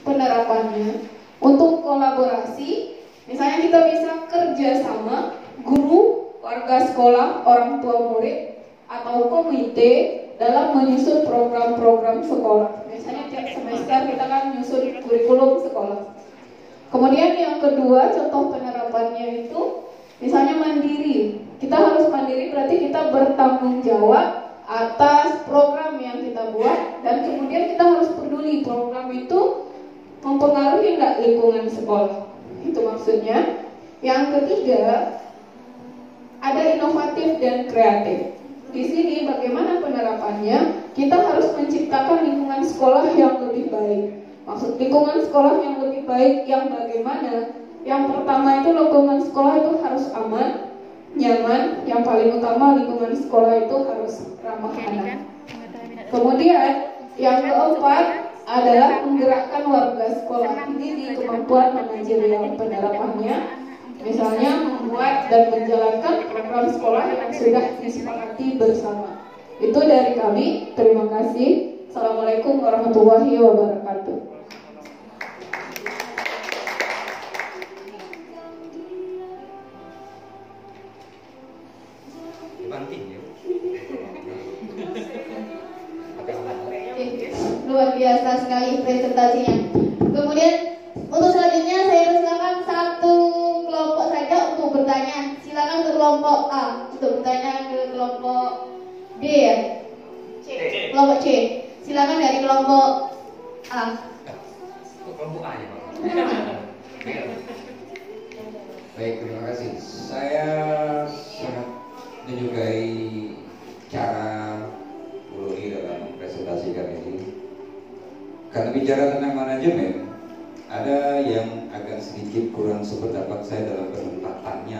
penerapannya untuk kolaborasi. Misalnya kita bisa kerja sama guru, warga sekolah, orang tua murid, atau komite dalam menyusun program-program sekolah. Misalnya tiap semester kita kan menyusun kurikulum sekolah. Kemudian yang kedua, contoh penerapannya itu misalnya mandiri. Kita harus mandiri, berarti kita bertanggung jawab atas program yang kita buat, dan kemudian kita harus peduli program itu mempengaruhi nggak lingkungan sekolah. Itu maksudnya. Yang ketiga, ada inovatif dan kreatif. Di sini bagaimana penerapannya? Kita harus menciptakan lingkungan sekolah yang lebih baik. Maksud lingkungan sekolah yang lebih baik yang bagaimana? Yang pertama itu lingkungan sekolah itu harus aman, nyaman. Yang paling utama lingkungan sekolah itu harus ramah anak. Kemudian yang keempat adalah menggerakkan warga sekolah. Ini di kemampuan manajerial penerapannya. Misalnya membuat dan menjalankan program sekolah yang sudah disepakati bersama. Itu dari kami. Terima kasih. Assalamualaikum warahmatullahi wabarakatuh. Luar biasa sekali presentasinya. Kemudian untuk selanjutnya saya persilakan satu kelompok saja untuk bertanya. Silakan ke kelompok A untuk bertanya ke kelompok D ya. C. Kelompok C. Silakan dari kelompok A. Kelompok A ya, Pak. Baik, terima kasih. Saya sangat menyukai cara Bu Loli dalam presentasi kali ini. Karena bicara tentang manajemen, ada yang agak sedikit kurang sependapat saya dalam penempatannya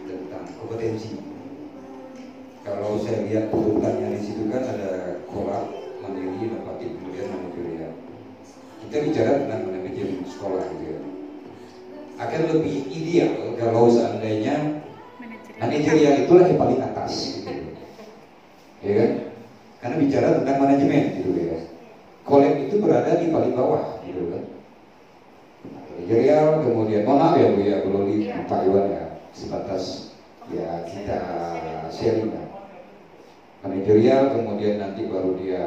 tentang kompetensi. Kalau saya lihat urutannya di situ kan ada kolab, mandiri, inovatif, kemudian manajerial. Kita bicara tentang manajemen sekolah gitu ya. Akan lebih ideal kalau seandainya manajerial itulah yang paling atas gitu. Ya kan? Karena bicara tentang manajemen gitu ya. Kolab itu berada di paling bawah gitu kan. Manajerial, kemudian mohon maaf ya Bu ya, belum di Pak Iwan ya, sebatas ya kita sharing ya. Manajerial, kemudian nanti baru dia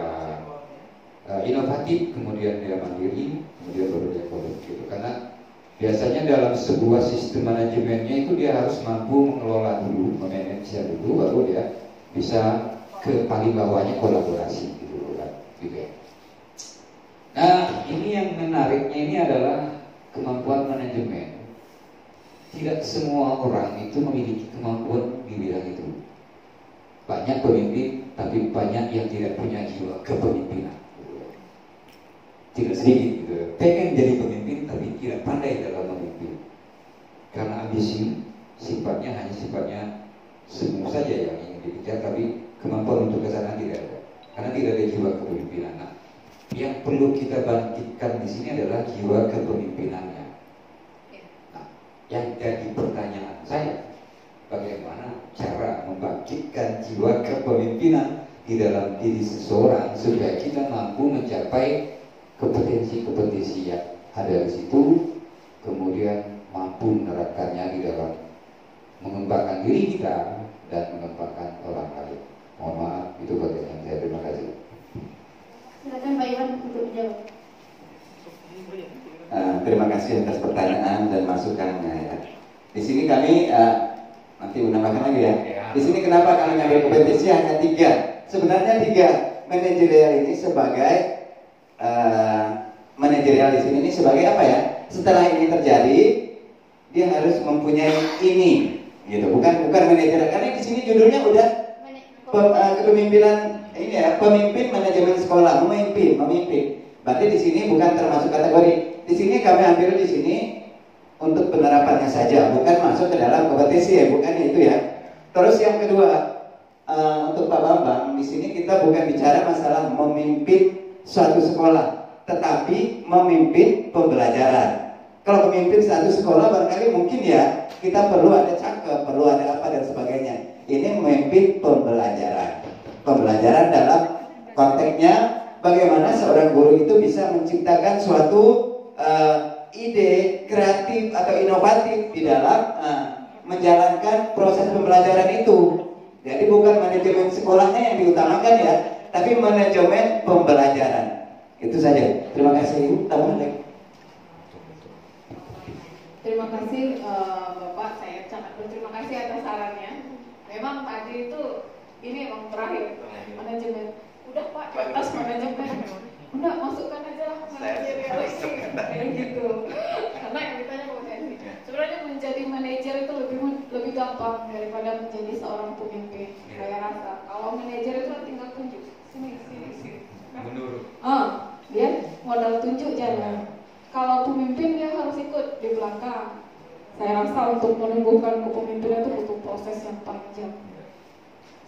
inovatif, kemudian dia mandiri, kemudian baru dia kolab gitu. Karena biasanya dalam sebuah sistem manajemennya itu dia harus mampu mengelola dulu, memanage dulu, baru dia bisa ke paling bawahnya kolaborasi gitu kan. Gitu ya. Nah, ini yang menariknya ini adalah kemampuan manajemen. Tidak semua orang itu memiliki kemampuan di bidang itu. Banyak pemimpin, tapi banyak yang tidak punya jiwa kepemimpinan. Tidak sedikit gitu. Pengen jadi pemimpin, tapi tidak pandai dalam memimpin. Karena ambisi, sifatnya hanya sifatnya semu saja yang ingin dikejar, tapi kemampuan untuk ke sana tidak ada. Karena tidak ada jiwa kepemimpinan. Nah, yang perlu kita bangkitkan di sini adalah jiwa kepemimpinannya. Nah, yang jadi pertanyaan saya, bagaimana cara membangkitkan jiwa kepemimpinan di dalam diri seseorang supaya kita mampu mencapai kompetensi-kompetensi yang ada di situ, kemudian mampu menerapkannya di dalam mengembangkan diri kita dan mengembangkan orang lain. Mohon maaf, itu pertanyaan saya. Terima kasih. Silakan Pak Iwan untuk menjawab. Terima kasih atas pertanyaan dan masukannya ya. Di sini kami nanti menambahkan lagi ya. Di sini kenapa kami ngambil kompetensi hanya 3? Sebenarnya 3 manajerial ini sebagai manajerial di sini ini sebagai apa ya? Setelah ini terjadi, dia harus mempunyai ini, gitu. Bukan manajerial. Karena di sini judulnya udah kepemimpinan ini ya, pemimpin manajemen sekolah, memimpin. Berarti di sini bukan termasuk kategori. Di sini kami ambil di sini untuk penerapannya saja, bukan masuk ke dalam kompetensi ya, bukan itu ya. Terus yang kedua, untuk Pak Bambang, di sini kita bukan bicara masalah memimpin suatu sekolah, tetapi memimpin pembelajaran. Kalau memimpin satu sekolah barangkali mungkin ya kita perlu ada cakep, perlu ada apa dan sebagainya. Ini memimpin pembelajaran dalam konteksnya bagaimana seorang guru itu bisa menciptakan suatu ide kreatif atau inovatif di dalam menjalankan proses pembelajaran itu. Jadi bukan manajemen sekolahnya yang diutamakan ya, tapi manajemen pembelajaran. Itu saja. Terima kasih Ibu. Tambah lagi. Terima kasih Bapak, saya sangat berterima kasih atas sarannya. Memang tadi itu ini emang terakhir manajemen. Udah Pak, di atas manajemen. Udah masukkan aja lah manajerialistik kayak gitu. Karena yang ditanya kompetensi. Sebenarnya menjadi manajer itu lebih gampang daripada menjadi seorang pemimpin. Saya rasa kalau manajer itu tinggal tunjuk sini. Menurut. Dia modal tunjuk jalan. Kalau pemimpin dia harus ikut di belakang. Saya rasa untuk menumbuhkan kepemimpinan itu butuh proses yang panjang.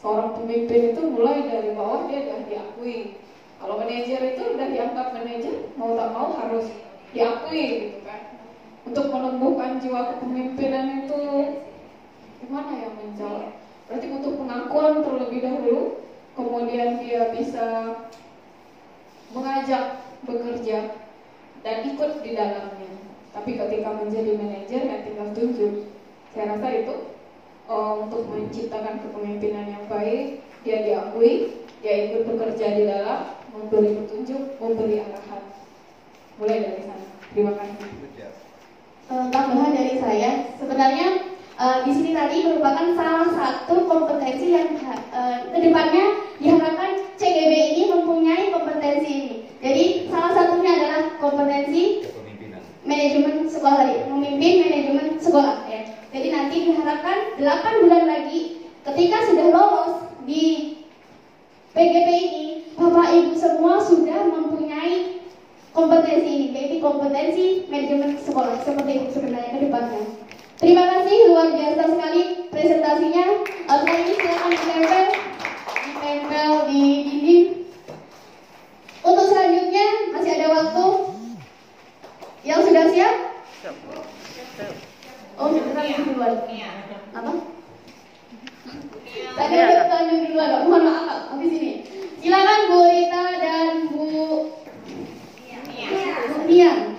Seorang pemimpin itu mulai dari bawah dia sudah diakui. Kalau manajer itu sudah dianggap manajer, mau tak mau harus diakui gitu kan. Untuk menumbuhkan jiwa kepemimpinan itu gimana ya menjawab? Berarti butuh pengakuan terlebih dahulu, kemudian dia bisa mengajak bekerja dan ikut di dalamnya. Tapi ketika menjadi manajer ya tinggal tunjuk. Saya rasa itu untuk menciptakan kepemimpinan yang baik, dia diakui, dia ikut bekerja di dalam, memberi petunjuk, memberi arahan. Mulai dari sana. Terima kasih. Tambahan dari saya, sebenarnya di sini tadi merupakan salah satu kompetensi yang kedepannya diharapkan CGB ini mempunyai kompetensi ini. Jadi salah satunya adalah kompetensi manajemen sekolah tadi, memimpin manajemen sekolah ya. Jadi nanti diharapkan 8 bulan lagi ketika sudah lolos di PGP ini, Bapak Ibu semua sudah mempunyai kompetensi ini, yaitu kompetensi manajemen sekolah seperti itu sebenarnya ke depannya. Terima kasih, luar biasa sekali presentasinya. Kali ini silakan ditempel di dinding. Untuk selanjutnya masih ada waktu. Yang sudah siap? Oh, kita duluan. Apa? Tadi ada lanjut duluan, mohon maaf, habis ini. Silakan Bu Rita dan Bu Nian.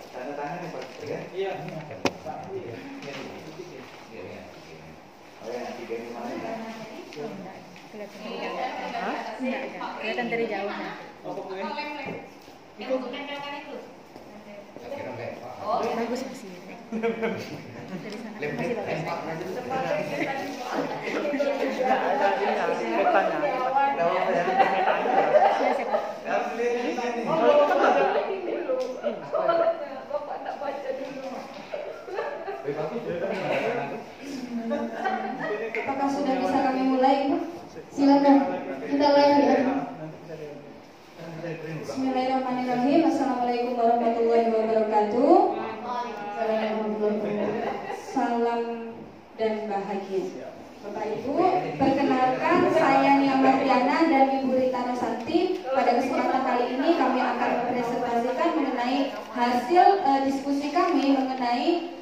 Tanda tangan ya Pak? Iya. Kelihatan dari jauh ya. Bagus masih. Dari sana masih bagus. Apakah sudah bisa kami mulai? Silakan kita live ya. Bismillahirrahmanirrahim. Assalamualaikum warahmatullahi wabarakatuh. Salam dan bahagia. Bapak Ibu, perkenalkan saya Nia Mardiana dan Ibu Rita Rosanti. Pada kesempatan kali ini kami akan mempresentasikan mengenai hasil diskusi kami mengenai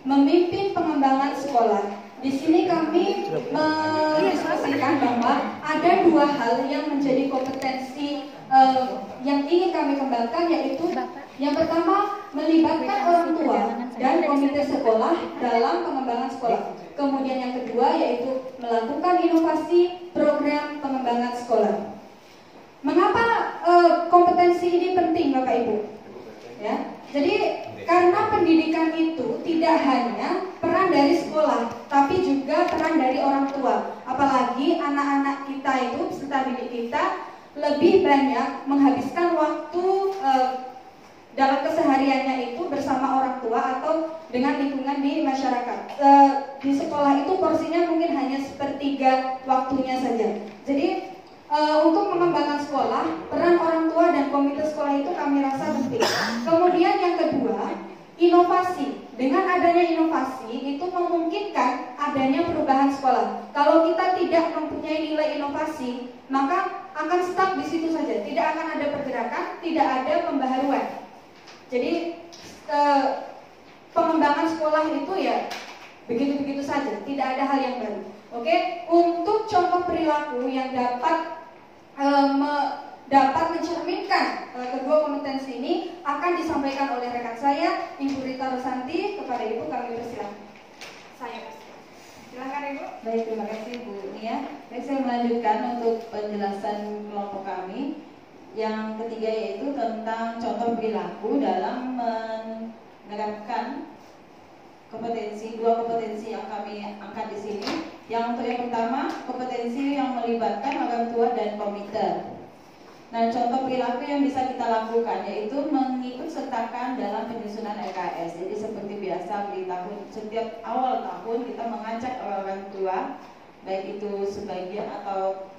memimpin pengembangan sekolah. Di sini kami mendiskusikan bahwa ada dua hal yang menjadi kompetensi yang ingin kami kembangkan, yaitu yang pertama melibatkan orang tua dan komite sekolah dalam pengembangan sekolah. Kemudian yang kedua yaitu melakukan inovasi program pengembangan sekolah. Mengapa kompetensi ini penting Bapak Ibu? Ya, jadi karena pendidikan itu tidak hanya peran dari sekolah, tapi juga peran dari orang tua. Apalagi anak-anak kita itu, peserta didik kita, lebih banyak menghabiskan waktu dalam kesehariannya itu bersama orang tua atau dengan lingkungan di masyarakat. Di sekolah itu porsinya mungkin hanya sepertiga waktunya saja. Jadi untuk mengembangkan sekolah, peran orang tua dan komite sekolah itu kami rasa penting. Kemudian yang kedua, inovasi. Dengan adanya inovasi itu memungkinkan adanya perubahan sekolah. Kalau kita tidak mempunyai nilai inovasi, maka akan stuck di situ saja. Tidak akan ada pergerakan, tidak ada pembaharuan. Jadi pengembangan sekolah itu ya Begitu-begitu saja, tidak ada hal yang baru. Oke, untuk contoh perilaku yang dapat mencerminkan kedua kompetensi ini akan disampaikan oleh rekan saya, Ibu Rita Rosanti. Kepada Ibu kami persilakan. Silakan Ibu. Baik, terima kasih Bu Nia. Baik, saya melanjutkan untuk penjelasan kelompok kami. Yang ketiga yaitu tentang contoh perilaku dalam menerapkan dua kompetensi yang kami angkat di sini. Yang untuk yang pertama, kompetensi yang melibatkan orang tua dan komite. Nah, contoh perilaku yang bisa kita lakukan yaitu mengikut sertakan dalam penyusunan LKS. Jadi seperti biasa di setiap awal tahun kita mengajak orang tua, baik itu sebagian atau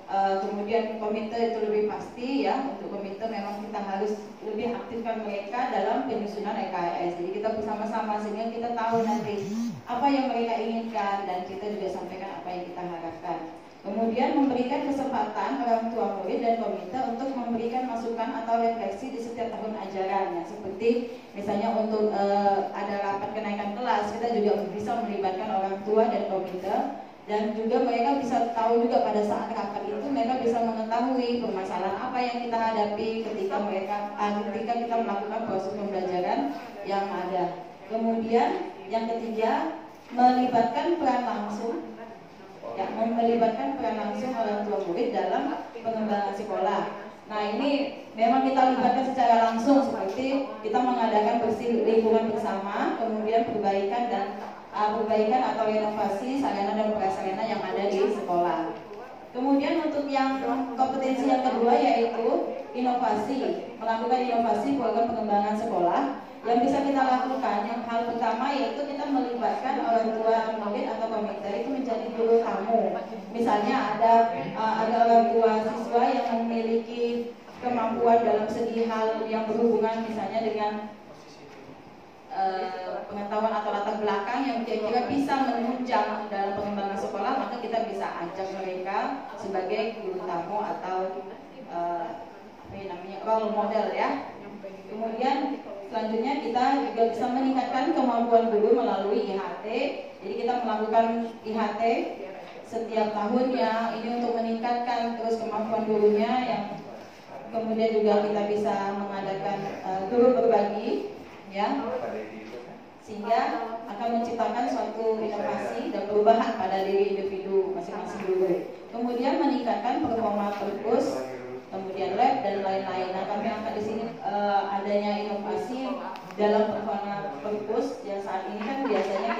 kemudian komite itu lebih pasti ya. Untuk komite memang kita harus lebih aktifkan mereka dalam penyusunan LKS. Jadi kita bersama-sama sehingga kita tahu nanti apa yang mereka inginkan dan kita juga sampaikan apa yang kita harapkan. Kemudian memberikan kesempatan orang tua murid dan komite untuk memberikan masukan atau refleksi di setiap tahun ajaran. Ya, seperti misalnya untuk ada rapat kenaikan kelas, kita juga bisa melibatkan orang tua dan komite. Dan juga mereka bisa tahu juga pada saat rapat itu mereka bisa mengetahui permasalahan apa yang kita hadapi ketika kita melakukan proses pembelajaran yang ada. Kemudian yang ketiga, melibatkan peran langsung orang tua murid dalam pengembangan sekolah. Nah, ini memang kita libatkan secara langsung seperti kita mengadakan bersih lingkungan bersama, kemudian perbaikan atau renovasi sarana dan prasarana yang ada di sekolah. Kemudian untuk yang kompetensi yang kedua yaitu inovasi, melakukan inovasi program pengembangan sekolah. Yang bisa kita lakukan, yang hal pertama yaitu kita melibatkan orang tua murid atau komite itu menjadi guru tamu. Misalnya ada orang tua siswa yang memiliki kemampuan dalam segi hal yang berhubungan misalnya dengan pengetahuan atau latar belakang yang kira-kira bisa menunjang dalam pengembangan sekolah, maka kita bisa ajak mereka sebagai guru tamu atau role model ya. Kemudian selanjutnya kita juga bisa meningkatkan kemampuan guru melalui IHT. Jadi kita melakukan IHT setiap tahunnya ini untuk meningkatkan terus kemampuan gurunya, yang kemudian juga kita bisa mengadakan guru berbagi ya, sehingga akan menciptakan suatu inovasi dan perubahan pada diri individu masing-masing guru. Kemudian meningkatkan performa perpus, kemudian lab dan lain-lain. Nah, kami angkat di sini adanya inovasi dalam performa perpus yang saat ini kan biasanya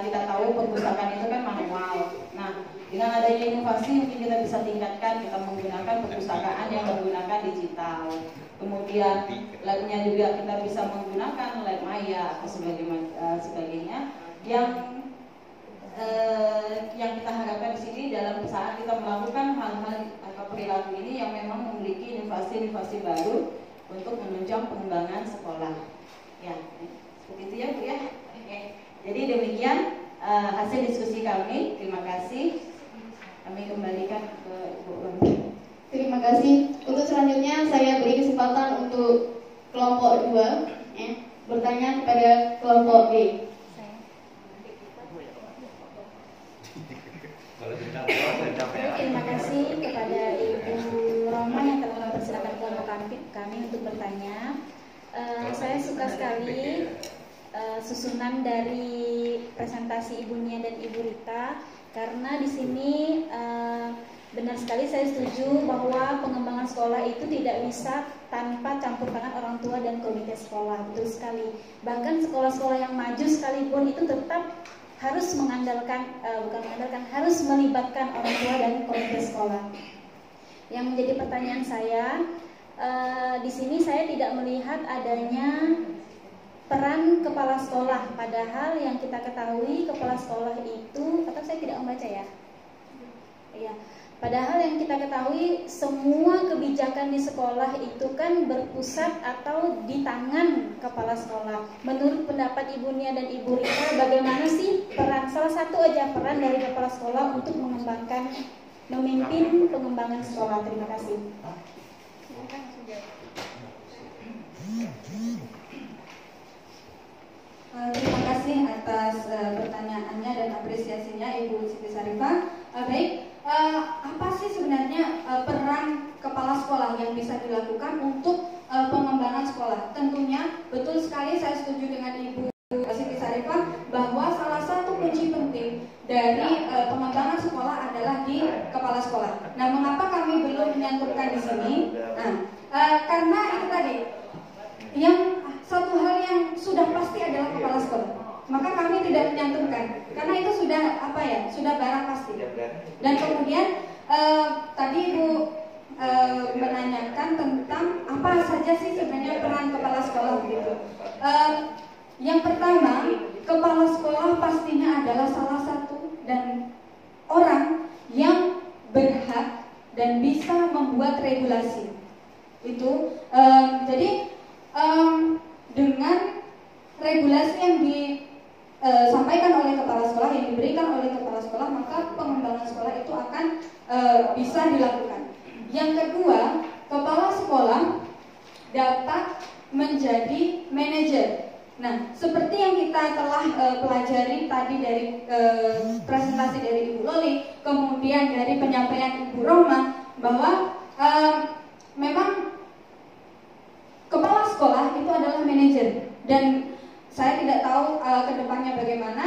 kita tahu perpustakaan itu kan manual. Nah, dengan adanya inovasi mungkin kita bisa tingkatkan, kita menggunakan perpustakaan yang menggunakan digital. Kemudian labnya juga kita bisa menggunakan lab maya atau sebagainya yang kita harapkan di sini dalam saat kita melakukan hal-hal atau perilaku ini yang memang memiliki inovasi-inovasi baru untuk menunjang pengembangan sekolah. Ya, seperti itu ya Bu ya. Oke. Jadi demikian hasil diskusi kami. Terima kasih. Kami kembalikan ke Ibu Wanti. Terima kasih. Untuk selanjutnya saya beri kesempatan untuk kelompok 2 bertanya kepada kelompok B. Terima kasih kepada Ibu Roma yang telah mempersilakan kelompok kami untuk bertanya. Saya suka sekali susunan dari presentasi Ibu Nia dan Ibu Rita, karena di sini benar sekali saya setuju bahwa pengembangan sekolah itu tidak bisa tanpa campur tangan orang tua dan komite sekolah. Betul sekali. Bahkan sekolah-sekolah yang maju sekalipun itu tetap harus harus melibatkan orang tua dan komite sekolah. Yang menjadi pertanyaan saya, di sini saya tidak melihat adanya peran kepala sekolah, padahal yang kita ketahui kepala sekolah itu, atau saya tidak membaca ya? Iya. Padahal yang kita ketahui semua kebijakan di sekolah itu kan berpusat atau di tangan kepala sekolah. Menurut pendapat Ibu Nia dan Ibu Rita, bagaimana sih peran, salah satu aja peran dari kepala sekolah untuk memimpin pengembangan sekolah? Terima kasih. Terima kasih atas pertanyaannya dan apresiasinya Ibu Siti Sarifah. Baik, apa sih sebenarnya peran kepala sekolah yang bisa dilakukan untuk pengembangan sekolah? Tentunya betul sekali saya setuju dengan Ibu Siti Sarifah bahwa salah satu kunci penting dari pengembangan sekolah adalah di kepala sekolah. Nah, mengapa kami belum menyantumkan di sini? Karena itu tadi, yang satu hal yang sudah pasti adalah kepala sekolah. Maka kami tidak menyantumkan karena itu sudah sudah barang pasti. Dan kemudian tadi Ibu menanyakan tentang apa saja sih sebenarnya peran kepala sekolah begitu. Yang pertama, kepala sekolah pastinya adalah salah satu dan orang yang berhak dan bisa membuat regulasi. Itu jadi dengan regulasi yang disampaikan oleh kepala sekolah, yang diberikan oleh kepala sekolah, maka pengembangan sekolah itu akan bisa dilakukan. Yang kedua, kepala sekolah dapat menjadi manajer. Nah, seperti yang kita telah pelajari tadi dari presentasi dari Ibu Loli, kemudian dari penyampaian Ibu Roma, bahwa memang kepala sekolah itu adalah manajer. Dan saya tidak tahu ke depannya bagaimana,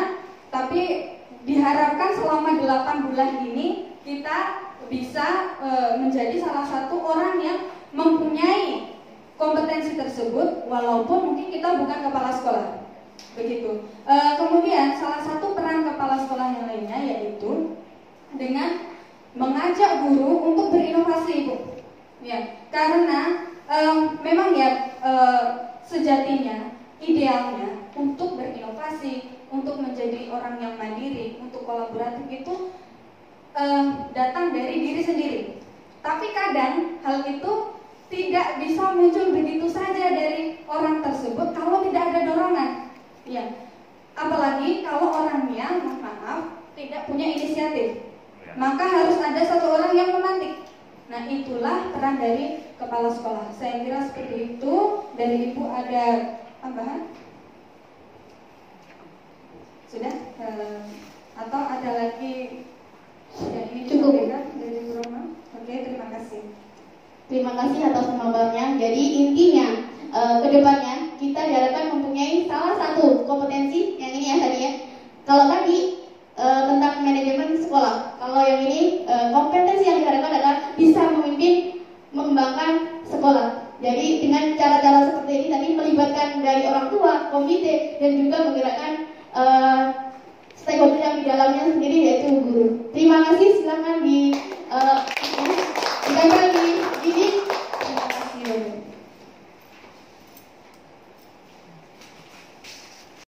tapi diharapkan selama 8 bulan ini kita bisa menjadi salah satu orang yang mempunyai kompetensi tersebut, walaupun mungkin kita bukan kepala sekolah. Begitu. Kemudian salah satu peran kepala sekolah yang lainnya yaitu dengan mengajak guru untuk berinovasi, Bu. Ya, karena memang ya sejatinya, idealnya untuk berinovasi, untuk menjadi orang yang mandiri, untuk kolaboratif itu datang dari diri sendiri. Tapi kadang hal itu tidak bisa muncul begitu saja dari orang tersebut kalau tidak ada dorongan. Ya, apalagi kalau orangnya, mohon maaf, tidak punya inisiatif. Maka harus ada satu orang yang memantik. Nah, itulah peran dari kepala sekolah. Saya kira seperti itu. Dari Ibu ada tambahan? Sudah? Atau ada lagi? Ya, ini cukup ya dari Ibu Roma. Oke, terima kasih. Terima kasih atas pemaparannya. Jadi intinya kedepannya kita diharapkan mempunyai salah satu kompetensi yang ini ya tadi ya. Kalau tadi tentang manajemen sekolah, kalau yang ini kompetensi yang diharapkan adalah bisa memimpin, mengembangkan sekolah. Jadi dengan cara-cara seperti ini tadi melibatkan dari orang tua, komite, dan juga menggerakkan stakeholder yang di dalamnya sendiri yaitu guru. Terima kasih, silakan di